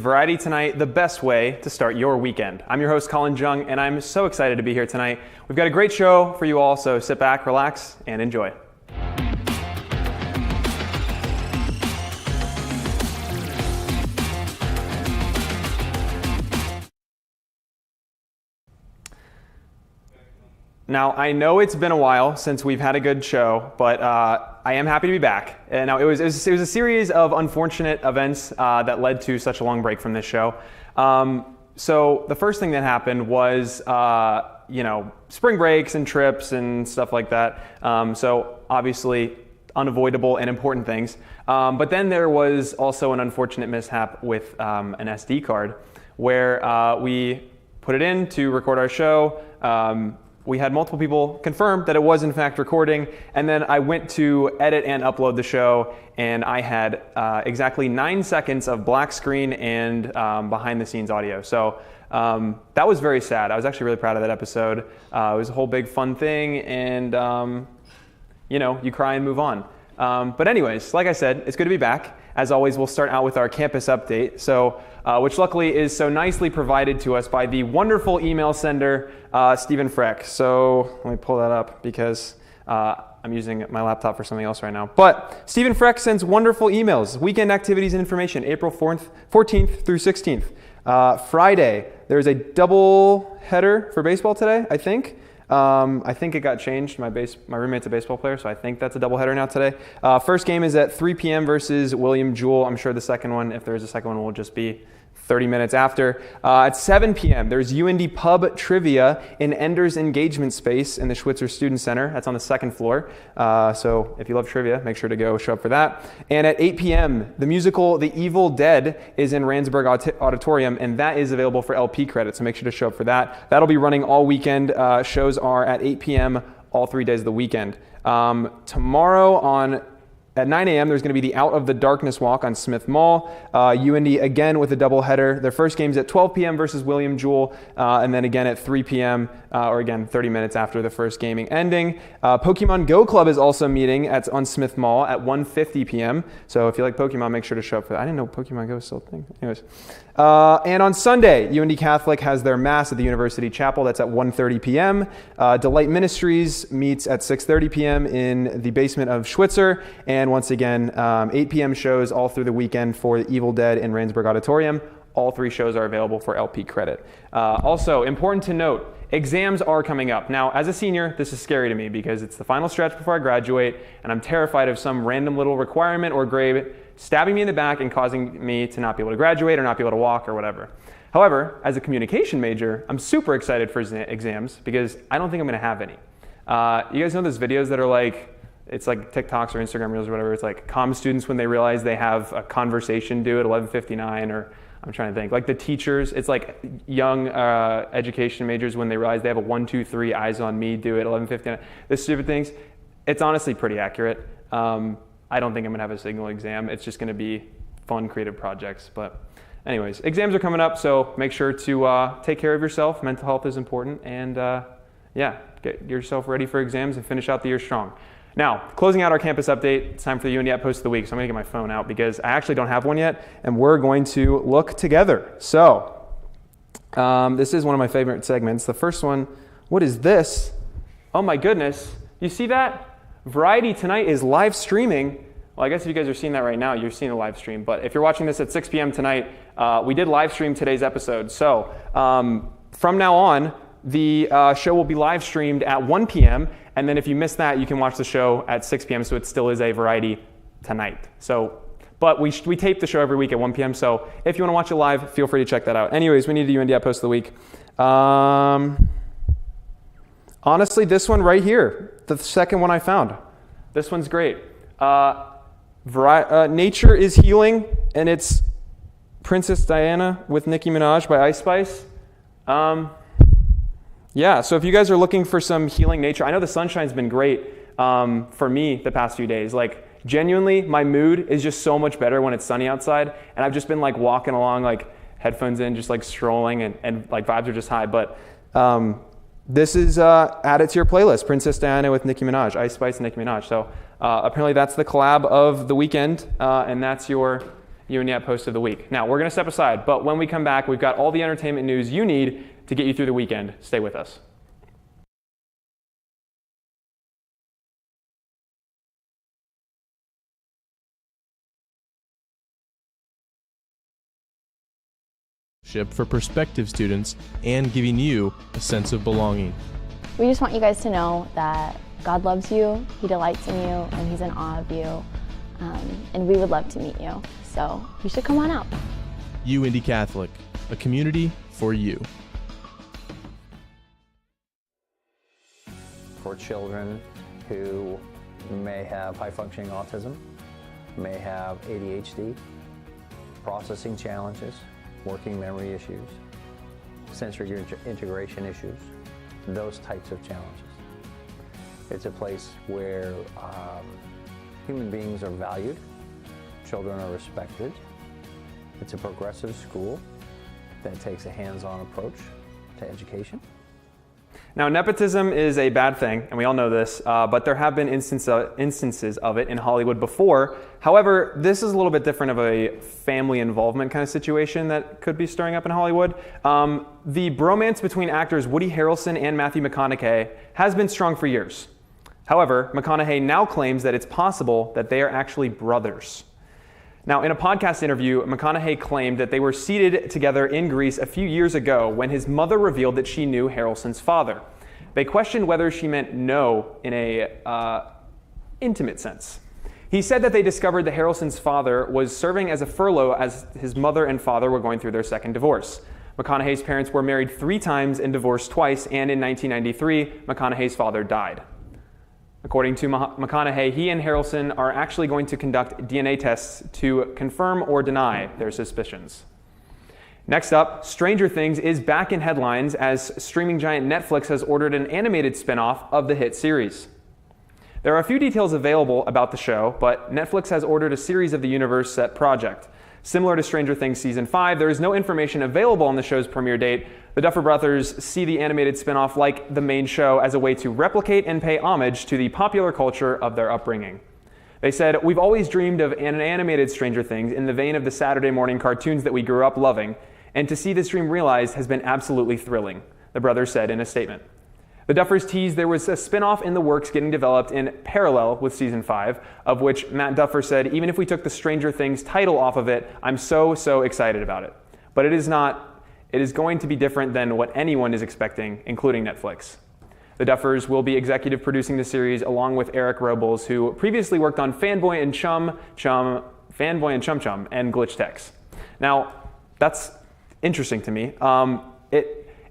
Variety Tonight, the best way to start your weekend. I'm your host, Colin Jung, and I'm so excited to be here tonight. We've got a great show for you all, so sit back, relax, and enjoy. Now, I know it's been a while since we've had a good show, but I am happy to be back. And now it was a series of unfortunate events that led to such a long break from this show. So the first thing that happened was, spring breaks and trips and stuff like that. So obviously unavoidable and important things. But then there was also an unfortunate mishap with an SD card where we put it in to record our show. We had multiple people confirm that it was in fact recording, and then I went to edit and upload the show, and I had exactly 9 seconds of black screen and behind the scenes audio. So that was very sad. I was actually really proud of that episode. It was a whole big fun thing, and you cry and move on. But anyways, like I said, it's good to be back. As always, we'll start out with our campus update, which luckily is so nicely provided to us by the wonderful email sender, Stephen Freck. So let me pull that up because I'm using my laptop for something else right now. But Stephen Freck sends wonderful emails, weekend activities and information, April 14th through 16th. Friday, there's a double header for baseball today, I think. I think it got changed. My roommate's a baseball player, so I think that's a doubleheader now today. First game is at 3 p.m. versus William Jewell. I'm sure the second one, if there is a second one, will just be 30 minutes after. At 7 p.m., there's UINDY Pub Trivia in Ender's Engagement Space in the Schwitzer Student Center. That's on the second floor. So if you love trivia, make sure to show up for that. And at 8 p.m., the musical The Evil Dead is in Randsburg Auditorium, and that is available for LP credit, so make sure to show up for that. That'll be running all weekend. Shows are at 8 p.m. all 3 days of the weekend. Tomorrow at 9 a.m., there's going to be the Out of the Darkness Walk on Smith Mall. UINDY again with a doubleheader. Their first game's at 12 p.m. versus William Jewell, and then again at 3 p.m., or again 30 minutes after the first gaming ending. Pokemon Go Club is also meeting on Smith Mall at 1:50 p.m. So if you like Pokemon, make sure to show up for that. I didn't know Pokemon Go was still a thing. Anyways. And on Sunday, UINDY Catholic has their Mass at the University Chapel. That's at 1:30 p.m. Delight Ministries meets at 6:30 p.m. in the basement of Schwitzer. And once again, 8 p.m. shows all through the weekend for The Evil Dead in Randsburg Auditorium. All 3 shows are available for LP credit. Also, important to note, exams are coming up. Now, as a senior, this is scary to me because it's the final stretch before I graduate, and I'm terrified of some random little requirement or grade stabbing me in the back and causing me to not be able to graduate or not be able to walk or whatever. However, as a communication major, I'm super excited for exams because I don't think I'm going to have any. You guys know those videos that are it's like TikToks or Instagram Reels or whatever. It's like comm students when they realize they have a conversation due at 11:59, or I'm trying to think, like the teachers. It's like young education majors when they realize they have a 1, 2, 3 eyes on me due at 11:59. The stupid things. It's honestly pretty accurate. I don't think I'm gonna have a signal exam. It's just gonna be fun, creative projects. But anyways, exams are coming up, so make sure to take care of yourself. Mental health is important, and get yourself ready for exams and finish out the year strong. Now, closing out our campus update, it's time for the UINDY Post of the Week. So I'm gonna get my phone out because I actually don't have one yet, and we're going to look together. So this is one of my favorite segments. The first one, what is this? Oh my goodness, you see that? Variety Tonight is live streaming. Well, I guess if you guys are seeing that right now, you're seeing a live stream. But if you're watching this at 6 p.m. tonight, we did live stream today's episode. So from now on, the show will be live streamed at 1 p.m. And then if you miss that, you can watch the show at 6 p.m. So it still is a Variety Tonight. But we tape the show every week at 1 p.m. So if you want to watch it live, feel free to check that out. Anyways, we need a UINDY Post of the Week. Honestly, this one right here, the second one I found. This one's great. Nature is Healing, and it's Princess Diana with Nicki Minaj by Ice Spice. So if you guys are looking for some healing nature, I know the sunshine's been great for me the past few days. Genuinely, my mood is just so much better when it's sunny outside, and I've just been walking along, headphones in, just strolling, and vibes are just high. But this is added to your playlist, Princess Diana with Nicki Minaj, Ice Spice and Nicki Minaj. So apparently that's the collab of the weekend, and that's your UINDY App Post of the Week. Now, we're going to step aside, but when we come back, we've got all the entertainment news you need to get you through the weekend. Stay with us. For prospective students and giving you a sense of belonging. We just want you guys to know that God loves you, He delights in you, and He's in awe of you, and we would love to meet you. So you should come on out. UINDY Catholic, a community for you. For children who may have high-functioning autism, may have ADHD, processing challenges, working memory issues, sensory integration issues, those types of challenges. It's a place where human beings are valued, children are respected. It's a progressive school that takes a hands-on approach to education. Now, nepotism is a bad thing, and we all know this, but there have been instances of it in Hollywood before. However, this is a little bit different of a family involvement kind of situation that could be stirring up in Hollywood. The bromance between actors Woody Harrelson and Matthew McConaughey has been strong for years. However, McConaughey now claims that it's possible that they are actually brothers. Now, in a podcast interview, McConaughey claimed that they were seated together in Greece a few years ago when his mother revealed that she knew Harrelson's father. They questioned whether she meant no in a intimate sense. He said that they discovered that Harrelson's father was serving as a furlough as his mother and father were going through their second divorce. McConaughey's parents were married 3 times and divorced twice, and in 1993, McConaughey's father died. According to McConaughey, he and Harrelson are actually going to conduct DNA tests to confirm or deny their suspicions. Next up, Stranger Things is back in headlines as streaming giant Netflix has ordered an animated spin-off of the hit series. There are a few details available about the show, but Netflix has ordered a series of the universe set project. Similar to Stranger Things Season 5, there is no information available on the show's premiere date. The Duffer Brothers see the animated spin-off like the main show as a way to replicate and pay homage to the popular culture of their upbringing. They said, "We've always dreamed of an animated Stranger Things in the vein of the Saturday morning cartoons that we grew up loving, and to see this dream realized has been absolutely thrilling," the brothers said in a statement. The Duffers teased there was a spin-off in the works getting developed in parallel with Season 5, of which Matt Duffer said, "Even if we took the Stranger Things title off of it, I'm so excited about it. But it is not. It is going to be different than what anyone is expecting, including Netflix." The Duffers will be executive producing the series along with Eric Robles, who previously worked on Fanboy and Chum Chum, and Glitch Techs. Now, that's interesting to me.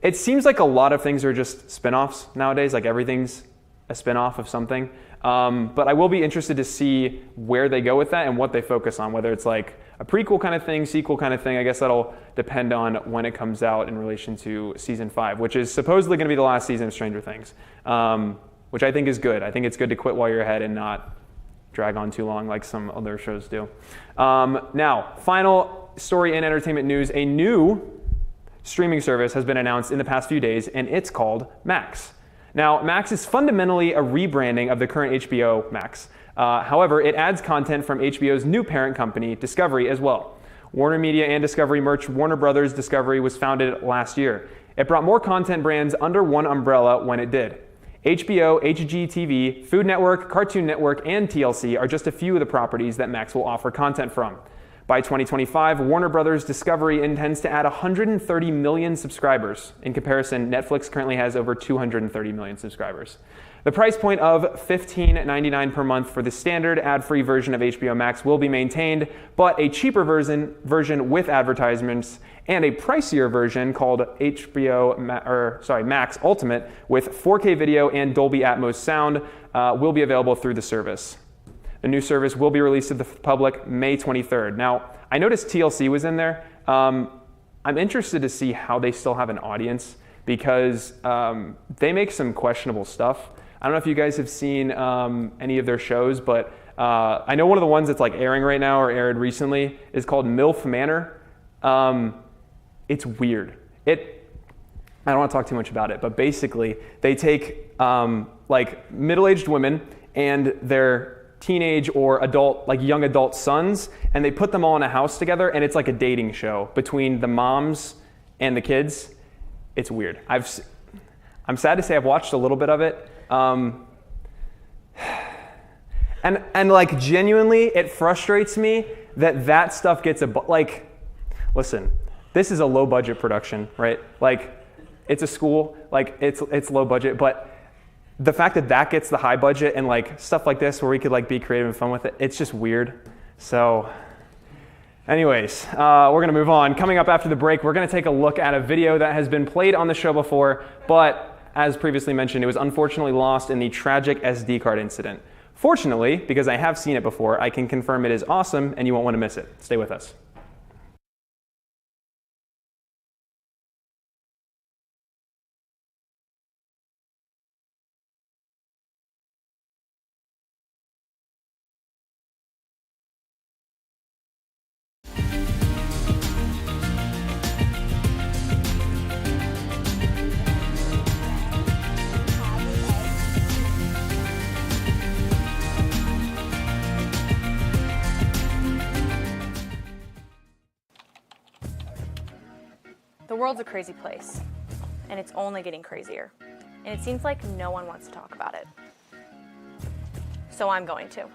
It seems like a lot of things are just spin-offs nowadays, like everything's a spin-off of something. But I will be interested to see where they go with that and what they focus on, whether it's like a prequel kind of thing, sequel kind of thing. I guess that'll depend on when it comes out in relation to Season 5, which is supposedly going to be the last season of Stranger Things, which I think is good. I think it's good to quit while you're ahead and not drag on too long like some other shows do. Now, final story in entertainment news. A new streaming service has been announced in the past few days, and it's called Max. Now, Max is fundamentally a rebranding of the current HBO Max. However, it adds content from HBO's new parent company, Discovery, as well. Warner Media and Discovery merged. Warner Brothers Discovery was founded last year. It brought more content brands under one umbrella when it did. HBO, HGTV, Food Network, Cartoon Network, and TLC are just a few of the properties that Max will offer content from. By 2025, Warner Brothers Discovery intends to add 130 million subscribers. In comparison, Netflix currently has over 230 million subscribers. The price point of $15.99 per month for the standard ad-free version of HBO Max will be maintained, but a cheaper version with advertisements and a pricier version called Max Ultimate with 4K video and Dolby Atmos sound will be available through the service. The new service will be released to the public May 23rd. Now, I noticed TLC was in there. I'm interested to see how they still have an audience because they make some questionable stuff. I don't know if you guys have seen any of their shows, but I know one of the ones that's like airing right now or aired recently is called MILF Manor. It's weird. I don't want to talk too much about it, but basically they take like middle-aged women and they're teenage or adult, like young adult sons, and they put them all in a house together, and it's like a dating show between the moms and the kids. It's weird. I'm sad to say I've watched a little bit of it. And like genuinely, it frustrates me that stuff gets like, listen, this is a low budget production, right? Like, it's a school, like it's low budget, but the fact that gets the high budget and like stuff like this where we could like be creative and fun with it, it's just weird. So anyways, we're gonna move on. Coming up after the break, we're gonna take a look at a video that has been played on the show before, but as previously mentioned, it was unfortunately lost in the tragic SD card incident. Fortunately, because I have seen it before, I can confirm it is awesome and you won't want to miss it. Stay with us. The world's a crazy place, and it's only getting crazier. And it seems like no one wants to talk about it. So I'm going to.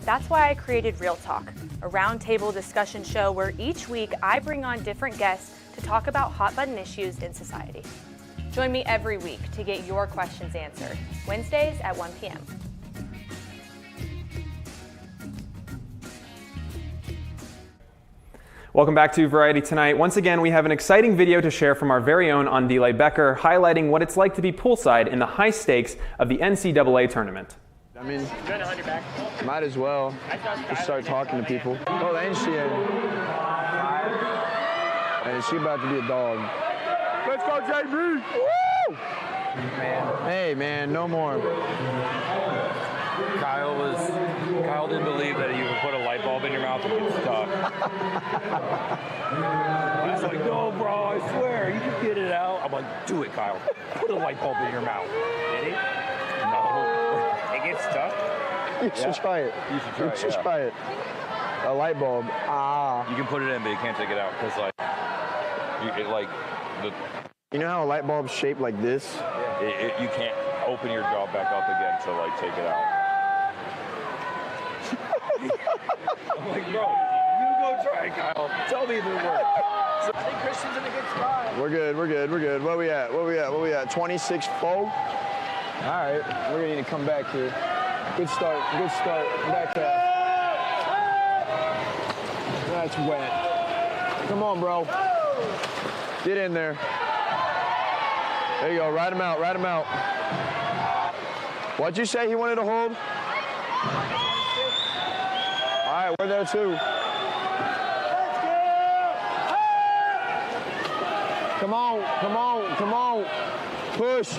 That's why I created Real Talk, a roundtable discussion show where each week I bring on different guests to talk about hot button issues in society. Join me every week to get your questions answered, Wednesdays at 1 p.m. Welcome back to Variety Tonight. Once again, we have an exciting video to share from our very own Andile Becker, highlighting what it's like to be poolside in the high stakes of the NCAA tournament. I mean, might as well just start talking to people. Oh, ain't she? And she about to be a dog. Let's go, JB! Woo! Man. Hey, man, no more. Kyle didn't believe that you would put a light bulb in your mouth and get stuck. He's like, no, bro, I swear, you can get it out. I'm like, do it, Kyle. Put a light bulb in your mouth. Did he? No. It gets stuck? You should try it. You should try it. A light bulb. Ah. You can put it in, but you can't take it out because, You know how a light bulb's shaped like this? you can't open your jaw back up again to, like, take it out. I'm like, bro, you go try it, Kyle. Tell me if it works. I think Christian's in a good spot. We're good. What we at? 26-4? All right, we're gonna need to come back here. Good start. Back half. That's wet. Come on, bro. Get in there. There you go, ride him out. What'd you say he wanted to hold? All right, we're there too. Come on. Push.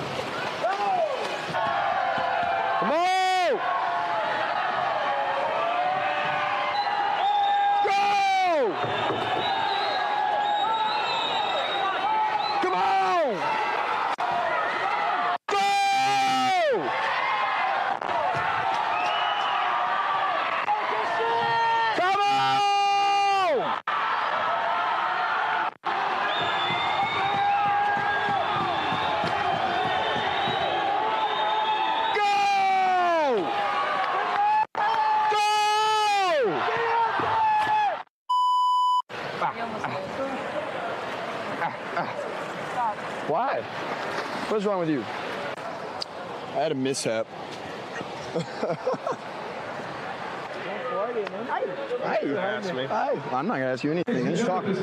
Come on. Go! Come on! Go! Come on! Why? What's wrong with you? I had a mishap. Hi. I'm not gonna ask you anything. I'm just talking.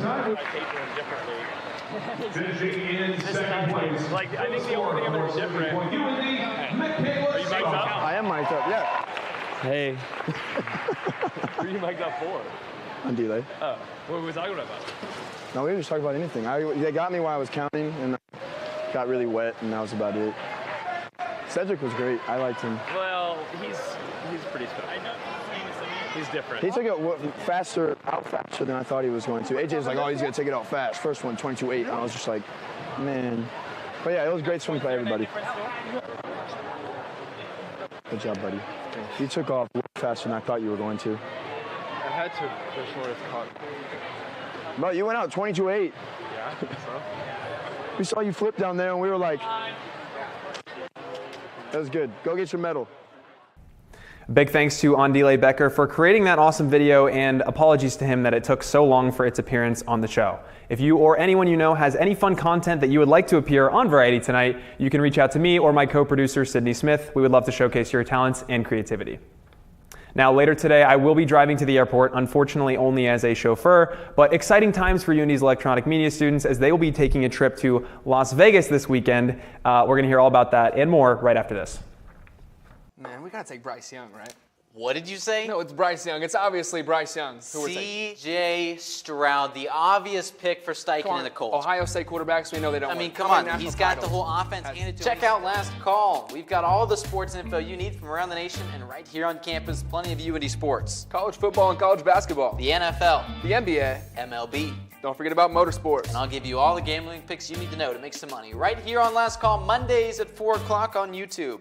Finishing in second place. Like, I think the only thing that's different. Are you mic'd up? I am mic'd up, yeah. Hey. Who are you mic'd up for? On delay. Oh, what were we talking about? No, we didn't just talk about anything. They got me while I was counting, and I got really wet, and that was about it. Cedric was great. I liked him. Well, he's pretty special. I know. He's different. He took it out faster than I thought he was going to. AJ was like, oh, he's going to take it out fast. First one, 22.8. And I was just like, man. But yeah, it was great swim by everybody. Good job, buddy. He took off faster than I thought you were going to. I had to for the shortest cut. But you went out 22.8. Yeah, I think so. We saw you flip down there, and we were like, that was good. Go get your medal. Big thanks to Andile Becker for creating that awesome video, and apologies to him that it took so long for its appearance on the show. If you or anyone you know has any fun content that you would like to appear on Variety tonight, you can reach out to me or my co-producer, Sydney Smith. We would love to showcase your talents and creativity. Now, later today, I will be driving to the airport, unfortunately only as a chauffeur, but exciting times for UINDY's electronic media students as they will be taking a trip to Las Vegas this weekend. We're going to hear all about that and more right after this. Man, we gotta take Bryce Young, right? What did you say? No, it's Bryce Young. It's obviously Bryce Young. C.J. Stroud, the obvious pick for Steichen and the Colts. Ohio State quarterbacks, we know they don't I mean, win. come on. He's got the whole offense handed to him. Check out Last Call. We've got all the sports info you need from around the nation and right here on campus. Plenty of UINDY sports. College football and college basketball. The NFL. The NBA. MLB. Don't forget about motorsports. And I'll give you all the gambling picks you need to know to make some money right here on Last Call, Mondays at 4 o'clock on YouTube.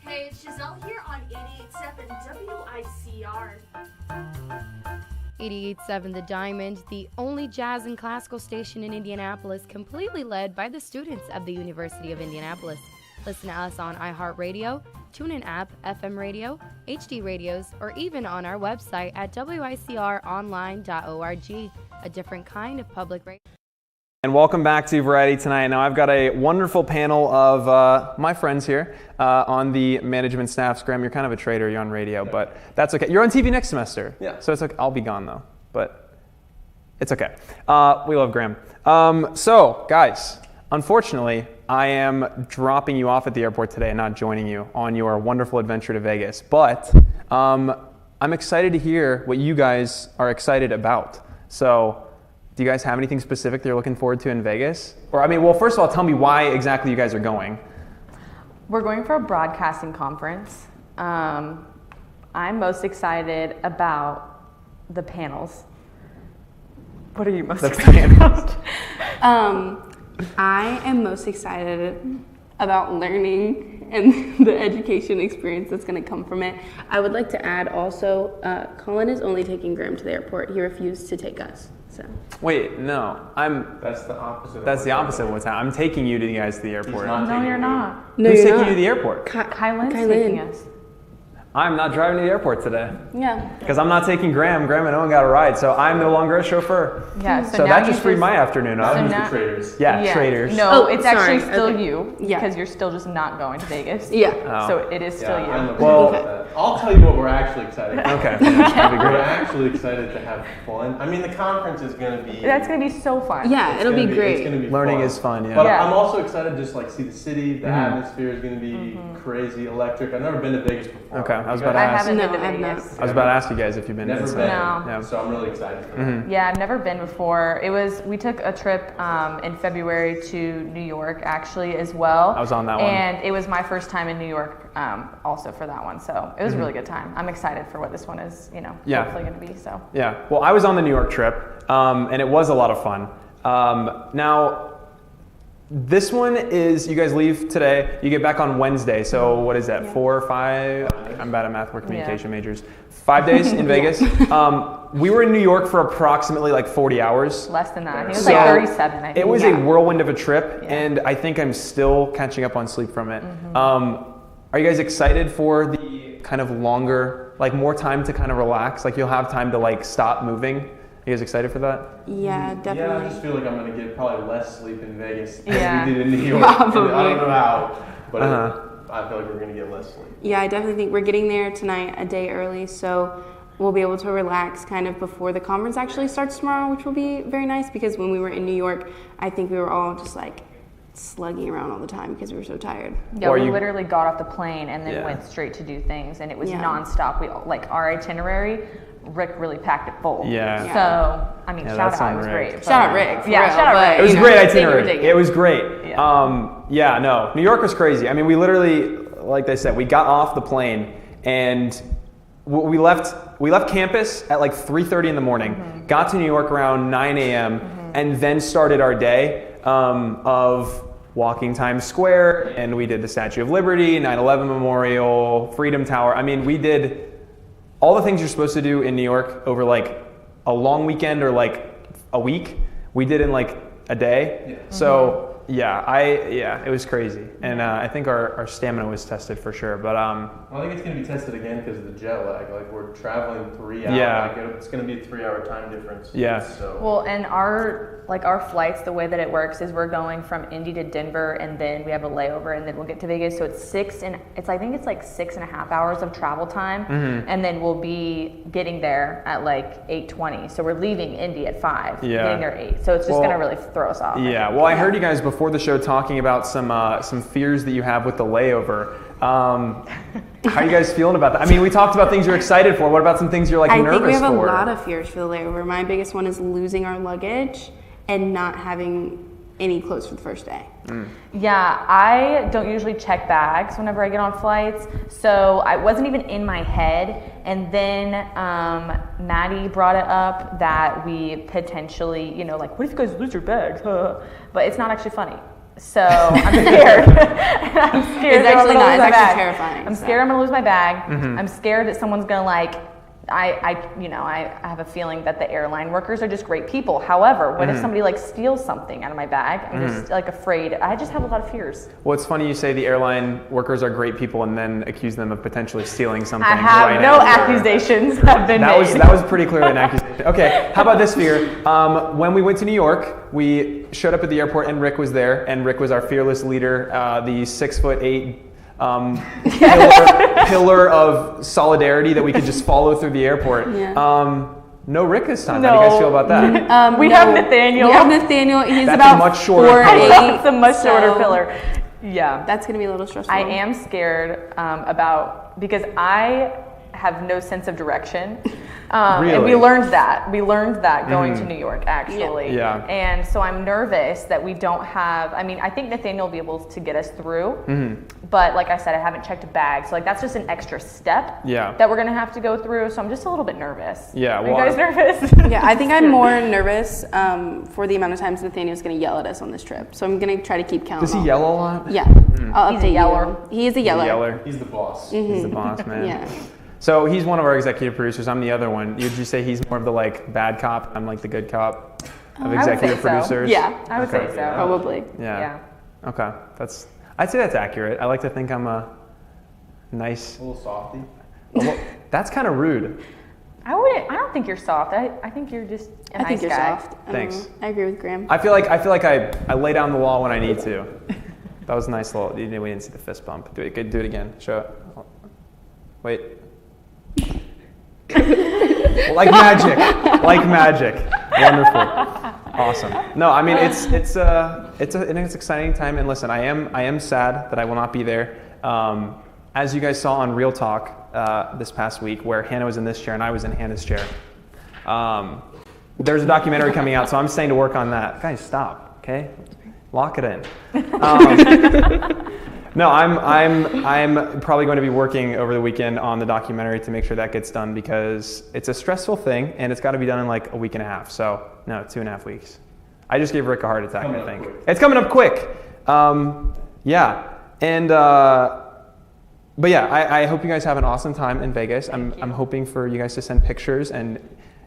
Hey, it's Giselle here on 88.7 WICR. 88.7 The Diamond, the only jazz and classical station in Indianapolis, completely led by the students of the University of Indianapolis. Listen to us on iHeartRadio, TuneIn app, FM radio, HD radios, or even on our website at wicronline.org, a different kind of public radio. And welcome back to Variety tonight. Now I've got a wonderful panel of my friends here on the management staff. Graham, you're kind of a traitor. You're on radio, but that's okay. You're on TV next semester. Yeah. So it's okay. I'll be gone though, but it's okay. We love Graham. So guys, unfortunately, I am dropping you off at the airport today and not joining you on your wonderful adventure to Vegas. But I'm excited to hear what you guys are excited about. So, do you guys have anything specific that you're looking forward to in Vegas? Or, I mean, well, first of all, tell me why exactly you guys are going. We're going for a broadcasting conference. I'm most excited about the panels. What are you most excited about? I am most excited about learning and the education experience that's going to come from it. I would like to add also, Colin is only taking Graham to the airport. He refused to take us. So. Wait, no, That's the opposite. That's the opposite of what's happening. I'm taking you guys to the airport. No, you're not. No, Who's you're taking not. you to the airport? Kylan's taking us. I'm not driving to the airport today. Yeah. Because I'm not taking Graham. Graham and Owen got a ride, so I'm no longer a chauffeur. Yeah. So that just freed my afternoon up. Traders. Yeah, traders. No, it's actually still okay. you because you're still just not going to Vegas. Yeah. Oh. So it is still you. Well, I'll tell you what we're actually excited about. Okay. That'd be We're great. actually excited to have fun. I mean, the conference is going to be... That's going to be so fun. Yeah, it'll be great. It's going to be Learning fun. is fun, yeah. But Yeah. I'm also excited to just like see the city. The atmosphere is going to be crazy, electric. I've never been to Vegas before. Okay, I was about to I ask. haven't been to No, I've not. Vegas. I was about to ask you guys if you've been. Never so- been. No. Yeah. So I'm really excited for that. Yeah, I've never been before. We took a trip in February to New York actually as well. I was on that one. And it was my first time in New York also for that one. So it was a really good time. I'm excited for what this one is, Yeah. hopefully going to be. So. Yeah. Well, I was on the New York trip, and it was a lot of fun. Now, this one is, you guys leave today, you get back on Wednesday, so what is that, 4 or 5? I'm bad at math, we're communication majors. 5 days in Vegas. We were in New York for approximately like 40 hours. Less than that. I think it was So, like 37, I think. It was a whirlwind of a trip, and I think I'm still catching up on sleep from it. Are you guys excited for the kind of longer, like more time to kind of relax? Like you'll have time to like stop moving? Are you guys excited for that? Yeah, definitely. Yeah, I just feel like I'm going to get probably less sleep in Vegas Yeah. than we did in New York. Probably. I don't know how, but I feel like we're going to get less sleep. Yeah, I definitely think we're getting there tonight a day early, so we'll be able to relax kind of before the conference actually starts tomorrow, which will be very nice because when we were in New York, I think we were all just like slugging around all the time because we were so tired. Yeah, we literally got off the plane and then went straight to do things, and it was Yeah. nonstop. We like our itinerary. Rick really packed it full. Yeah. So I mean, Yeah, shout that's out, on it was Rick. great. Shout out Rick. for Yeah, real, shout out but, Rick. It was you a know, great they were itinerary. digging. It was great. Yeah, no, New York was crazy. I mean, we literally, like they said, we got off the plane and we left campus at like 3:30 in the morning, got to New York around 9 a.m., and then started our day of walking Times Square, and we did the Statue of Liberty, 9/11 Memorial, Freedom Tower. I mean, we did all the things you're supposed to do in New York over like a long weekend or like a week. We did in like a day. Yeah. So it was crazy, and I think our stamina was tested for sure. But I think it's going to be tested again because of the jet lag. Like we're traveling 3 hours. Yeah. Like it's going to be a 3-hour time difference. Yeah. So. Well, and our flights, the way that it works is we're going from Indy to Denver, and then we have a layover, and then we'll get to Vegas. So it's I think it's like 6.5 hours of travel time, and then we'll be getting there at like 8:20. So we're leaving Indy at 5, getting there at 8. So it's just gonna really throw us off. Yeah. Well, I heard you guys before the show talking about some fears that you have with the layover. How are you guys feeling about that? I mean, we talked about things you're excited for. What about some things you're like nervous for? I think we have a lot of fears for the layover. My biggest one is losing our luggage and not having any clothes for the first day. Yeah, I don't usually check bags whenever I get on flights, so I wasn't even in my head. And then Maddie brought it up that we potentially, like, what if you guys lose your bags? But it's not actually funny. So I'm scared. I'm scared. It's actually not. It's actually terrifying. I'm scared I'm gonna lose my bag. I'm scared that someone's gonna like. I have a feeling that the airline workers are just great people. However, what if somebody like steals something out of my bag? I'm just like afraid. I just have a lot of fears. Well, it's funny you say the airline workers are great people and then accuse them of potentially stealing something. I have right no after. accusations have been made. That was pretty clearly an accusation. Okay, how about this fear? When we went to New York, we showed up at the airport and Rick was there, and Rick was our fearless leader, the 6'8" pillar of solidarity that we could just follow through the airport. No Rick this time. How do you guys feel about that? We have Nathaniel. We have Nathaniel. He's That's about a much shorter 4'8". It's a much shorter pillar. Yeah. That's going to be a little stressful. I am scared because I have no sense of direction. Really? And we learned that. Going to New York, actually. Yeah. And so I'm nervous that we don't have, I think Nathaniel will be able to get us through. But like I said, I haven't checked bags. So like that's just an extra step that we're going to have to go through. So I'm just a little bit nervous. Yeah. Are you guys nervous? Yeah, I think I'm more nervous for the amount of times Nathaniel's going to yell at us on this trip. So I'm going to try to keep count. Does he yell a lot? Yeah. I'll He's a update yeller. you. He is a yeller. He's the boss. He's the boss, man. Yeah. So he's one of our executive producers. I'm the other one. Would you say he's more of the like bad cop? I'm like the good cop of executive producers. Yeah, I would say so. Probably. Yeah. Okay. I'd say that's accurate. I like to think I'm a nice. A little softy. Well, that's kind of rude. I don't think you're soft. I think you're just a I think you're guy. soft. Thanks. I agree with Graham. I feel like I lay down the law when I need to. That was a nice little. We didn't see the fist bump. Do it again. Show it. Wait. Like magic. Wonderful. Awesome. No, I mean it's an exciting time. And listen, I am sad that I will not be there. As you guys saw on Real Talk this past week, where Hannah was in this chair and I was in Hannah's chair. There's a documentary coming out, so I'm staying to work on that. Guys, stop. Okay, lock it in. No, I'm probably going to be working over the weekend on the documentary to make sure that gets done because it's a stressful thing and it's got to be done in like a week and a half. So no, 2.5 weeks. I just gave Rick a heart attack. I think it's coming up quick. Yeah, and but yeah, I hope you guys have an awesome time in Vegas. I'm hoping for you guys to send pictures and.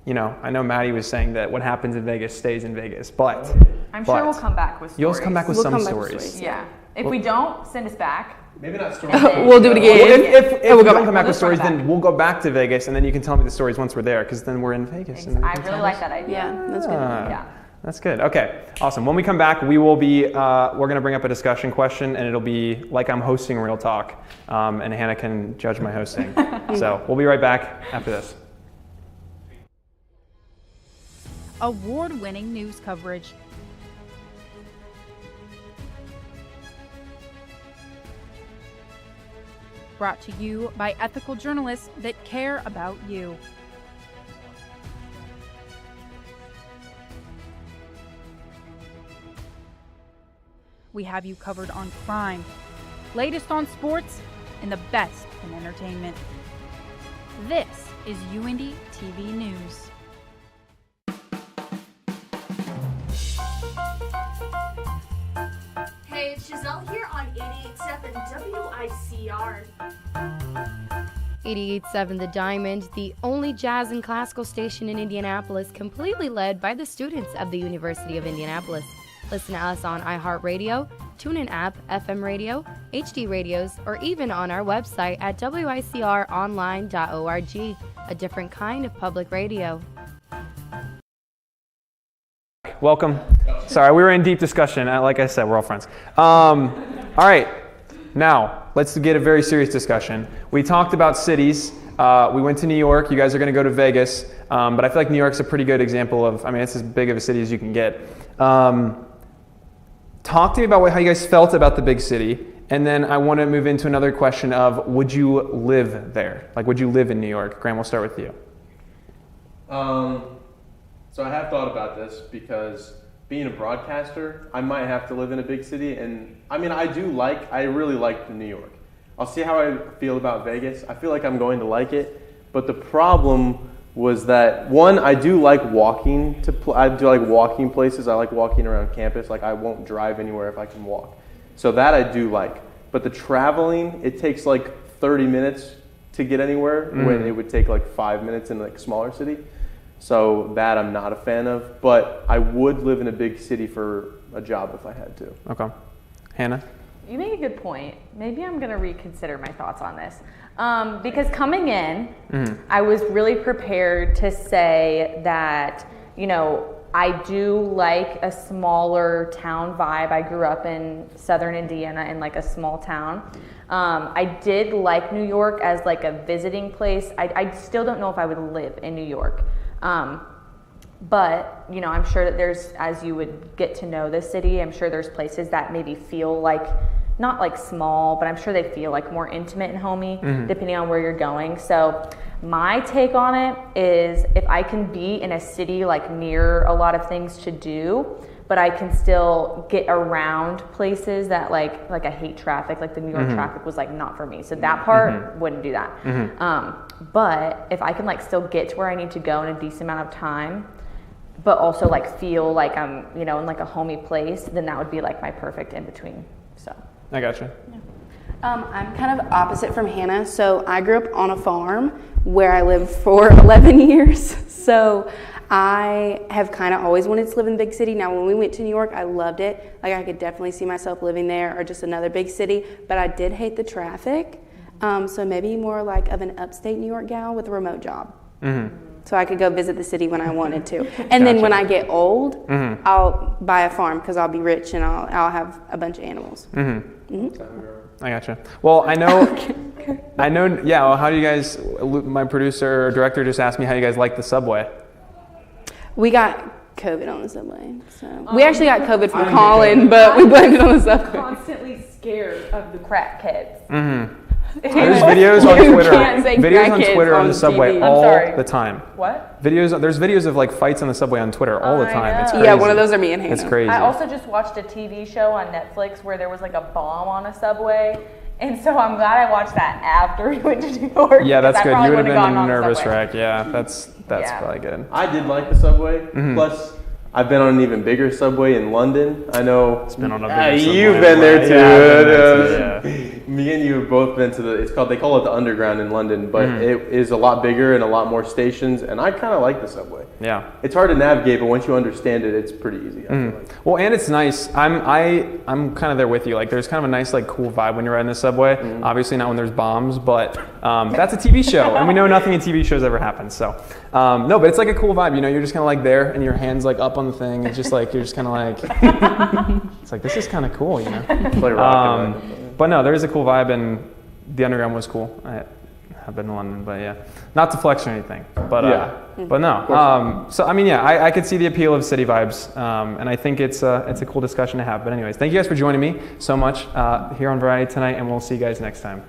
I know Maddie was saying that what happens in Vegas stays in Vegas, but I'm sure we'll come back with stories. You'll come back with some stories. Yeah. If we don't, send us back. Maybe not stories. We'll do it again. Well, if we don't come back with stories, then we'll go back to Vegas, and then you can tell me the stories once we're there, because then we're in Vegas. I really like that idea. Yeah, that's good. Yeah. That's good. Okay, awesome. When we come back, we will be, we're going to bring up a discussion question, and it'll be like I'm hosting Real Talk, and Hannah can judge my hosting. So we'll be right back after this. Award-winning news coverage, brought to you by ethical journalists that care about you. We have you covered on crime, latest on sports, and the best in entertainment. This is UINDY TV News. Hey, it's Giselle here on 88.7 WICR. 88.7 The Diamond, the only jazz and classical station in Indianapolis, completely led by the students of the University of Indianapolis. Listen to us on iHeartRadio, TuneIn app, FM radio, HD radios, or even on our website at wicronline.org, a different kind of public radio. Welcome. Sorry, we were in deep discussion. Like I said, we're all friends. All right, now let's get a very serious discussion. We talked about cities. We went to New York. You guys are going to go to Vegas, but I feel like New York's a pretty good example of, it's as big of a city as you can get. Talk to me about how you guys felt about the big city, and then I want to move into another question of, would you live there? Like, would you live in New York? Graham, we'll start with you. So I have thought about this because being a broadcaster, I might have to live in a big city, and I really like New York. I'll see how I feel about Vegas. I feel like I'm going to like it, but the problem was that, one, I do like walking I do like walking places. I like walking around campus. Like, I won't drive anywhere if I can walk. So that I do like. But the traveling, it takes like 30 minutes to get anywhere when it would take like 5 minutes in like a smaller city. So that I'm not a fan of. But I would live in a big city for a job if I had to. Okay. Hannah? You make a good point. Maybe I'm going to reconsider my thoughts on this. Because coming in, I was really prepared to say that, I do like a smaller town vibe. I grew up in southern Indiana in like a small town. I did like New York as like a visiting place. I still don't know if I would live in New York. But, I'm sure that as you would get to know the city, I'm sure there's places that maybe feel like, not like small, but I'm sure they feel like more intimate and homey, depending on where you're going. So my take on it is, if I can be in a city like near a lot of things to do, but I can still get around places that like I hate traffic, like the New York traffic was like not for me. So that part wouldn't do that. But if I can like still get to where I need to go in a decent amount of time, but also like feel like I'm, in like a homey place, then that would be like my perfect in between. So I gotcha. Yeah. I'm kind of opposite from Hannah. So I grew up on a farm where I lived for 11 years. So I have kind of always wanted to live in a big city. Now, when we went to New York, I loved it. Like, I could definitely see myself living there or just another big city. But I did hate the traffic. So maybe more like of an upstate New York gal with a remote job. So I could go visit the city when I wanted to. And then when I get old, I'll buy a farm because I'll be rich and I'll have a bunch of animals. I gotcha. Well, I know, yeah, well, how do you guys, my producer or director just asked me how you guys like the subway. We got COVID on the subway. So we actually got COVID from Colin, but we blamed it on the subway. I'm constantly scared of the crack kids. There's videos on Twitter. Videos on Twitter on the subway all the time. What? There's videos of like fights on the subway on Twitter all the time. It's crazy. Yeah, one of those are me and Hannah. It's crazy. I also just watched a TV show on Netflix where there was like a bomb on a subway. And so I'm glad I watched that after we went to New York. Yeah, that's good. You would have been in a nervous wreck. Yeah, that's probably good. I did like the subway. Plus, I've been on an even bigger subway in London. I know. It's been on a bigger subway. You've been there too. Yeah, Me and you have both been to they call it the Underground in London, but it is a lot bigger and a lot more stations, and I kind of like the subway. Yeah. It's hard to navigate, but once you understand it, it's pretty easy. I feel like. Well, and it's nice. I'm kind of there with you. Like, there's kind of a nice, like, cool vibe when you're riding the subway. Obviously not when there's bombs, but that's a TV show, and we know nothing in TV shows ever happens. So, no, but it's like a cool vibe. You're just kind of like there, and your hands like up on the thing. It's just like you're just kind of like, it's like, this is kind of cool, It's like rocking. But no, there is a cool vibe, and the Underground was cool. I have been to London, but yeah, not to flex or anything, but but no. So I mean, yeah, I could see the appeal of city vibes, and I think it's a cool discussion to have. But anyways, thank you guys for joining me so much here on Variety tonight, and we'll see you guys next time.